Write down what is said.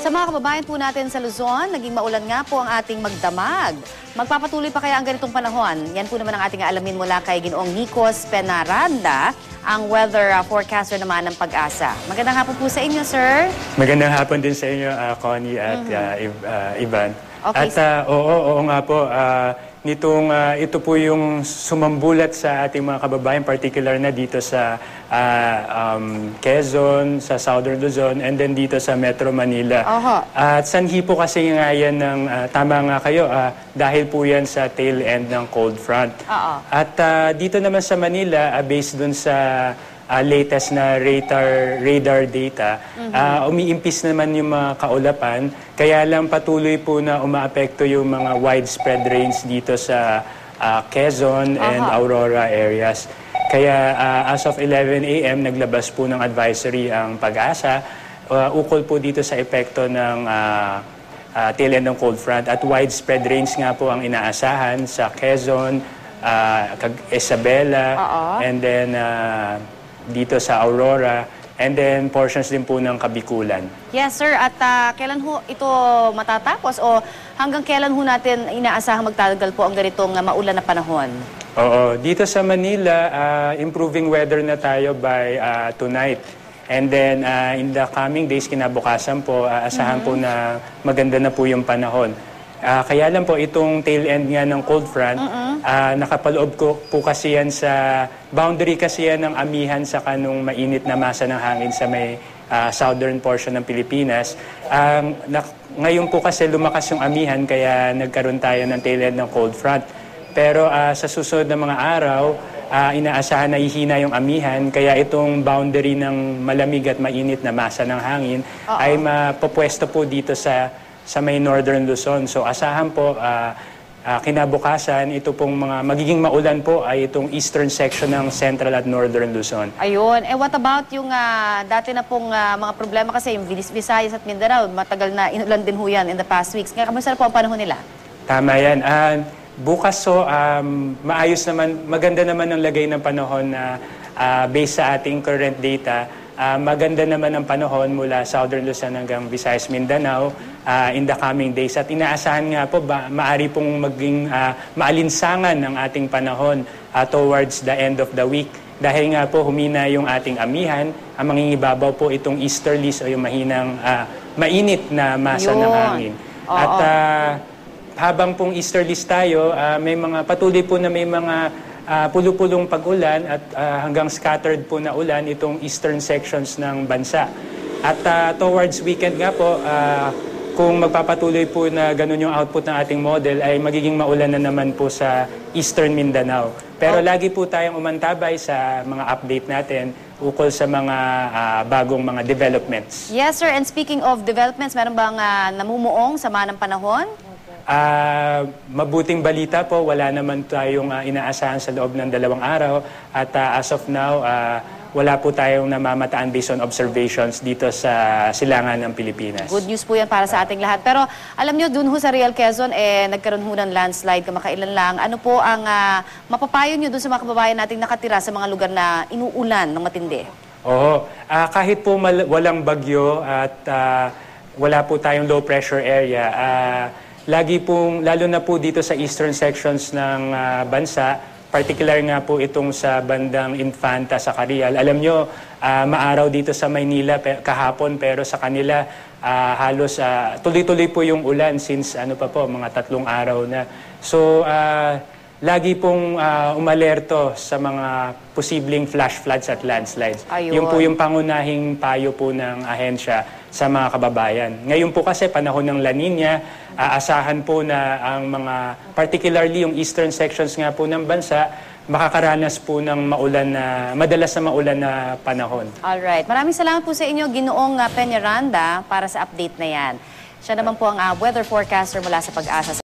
Sa mga kababayan po natin sa Luzon, naging maulan nga po ang ating magdamag. Magpapatuloy pa kaya ang ganitong panahon? Yan po naman ang ating alamin mula kay Ginoong Nikos Penaranda, ang weather forecaster naman ng Pag-asa. Magandang hapon po sa inyo, sir. Magandang hapon din sa inyo, Connie at Ivan. Okay. At oo nga po, ito po yung sumambulat sa ating mga kababayan, particular na dito sa Quezon, sa Southern Luzon, and then dito sa Metro Manila. At sanhi po kasi nga yan ng, tama nga kayo, dahil po yan sa tail end ng cold front. At dito naman sa Manila, based dun sa latest na radar data, umiimpis naman yung mga kaulapan, kaya lang patuloy po na umaapekto yung mga widespread rains dito sa Quezon and Aurora areas. Kaya as of 11 a.m., naglabas po ng advisory ang Pag-asa, ukol po dito sa epekto ng tail end ng cold front, at widespread rains nga po ang inaasahan sa Quezon, Isabela, and then dito sa Aurora, and then portions din po ng Kabikulan. Yes, sir. At kailan ho ito matatapos o hanggang kailan ho natin inaasahang magtatagal po ang ganitong maulan na panahon? Oo. Dito sa Manila, improving weather na tayo by tonight. And then in the coming days, kinabukasan po, asahan po na maganda na po yung panahon. Kaya lang po itong tail end nga ng cold front, nakapaloob ko po kasi yan sa boundary kasi yan ng amihan sa kanong mainit na masa ng hangin sa may southern portion ng Pilipinas. Ngayon po kasi lumakas yung amihan, kaya nagkaroon tayo ng tail end ng cold front. Pero sa susunod na mga araw, inaasahan na ihina yung amihan, kaya itong boundary ng malamig at mainit na masa ng hangin ay mapopwesto po dito sa may Northern Luzon. So asahan po, kinabukasan, ito pong mga magiging maulan po ay itong eastern section ng Central at Northern Luzon. Ayun. What about yung dati na pong mga problema kasi yung Visayas at Mindanao, matagal na inulan din ho yan in the past weeks. Ngayon, kamusta na po ang panahon nila? Tama yan. Bukas maayos naman, maganda naman ang lagay ng panahon na based sa ating current data. Maganda naman ang panahon mula Southern Luzon hanggang Visayas, Mindanao in the coming days. At inaasahan nga po, maaari pong maging maalinsangan ang ating panahon towards the end of the week. Dahil nga po humina yung ating amihan, ang mangingibabaw po itong easterlies o yung mainit na masa ng hangin. At habang pong easterlies tayo, patuloy po na may mga pulo-pulong pag-ulan at hanggang scattered po na ulan itong eastern sections ng bansa. At towards weekend nga po, kung magpapatuloy po na ganun yung output ng ating model, ay magiging maulan na naman po sa Eastern Mindanao. Pero lagi po tayong umantabay sa mga update natin ukol sa mga bagong mga developments. Yes, sir. And speaking of developments, meron bang namumuong sama ng panahon? Mabuting balita po, wala naman tayong inaasahan sa loob ng 2 araw. At as of now, wala po tayong namamataan based on observations dito sa silangan ng Pilipinas. Good news po yan para sa ating lahat. Pero alam nyo, dun ho sa Real Quezon, nagkaroon ho ng landslide kamakailan lang. Ano po ang mapapayo nyo dun sa mga kababayan nating nakatira sa mga lugar na inuulan ng matindi? Oo. Kahit po walang bagyo at wala po tayong low pressure area, lagi pong, lalo na po dito sa eastern sections ng bansa, particular nga po itong sa bandang Infanta sa Carial. Alam nyo, maaraw dito sa Maynila kahapon, pero sa kanila halos tuloy-tuloy po yung ulan since mga 3 araw na. So, lagi pong umalerto sa mga posibleng flash floods at landslides. Yung po yung pangunahing payo po ng ahensya sa mga kababayan. Ngayon po kasi panahon ng La Nina, aasahan po na ang particularly yung eastern sections nga po ng bansa, makakaranas po ng madalas na maulan na panahon. Alright. Maraming salamat po sa inyo, Ginoong Penaranda, para sa update na yan. Siya naman po ang weather forecaster mula sa Pag-asa.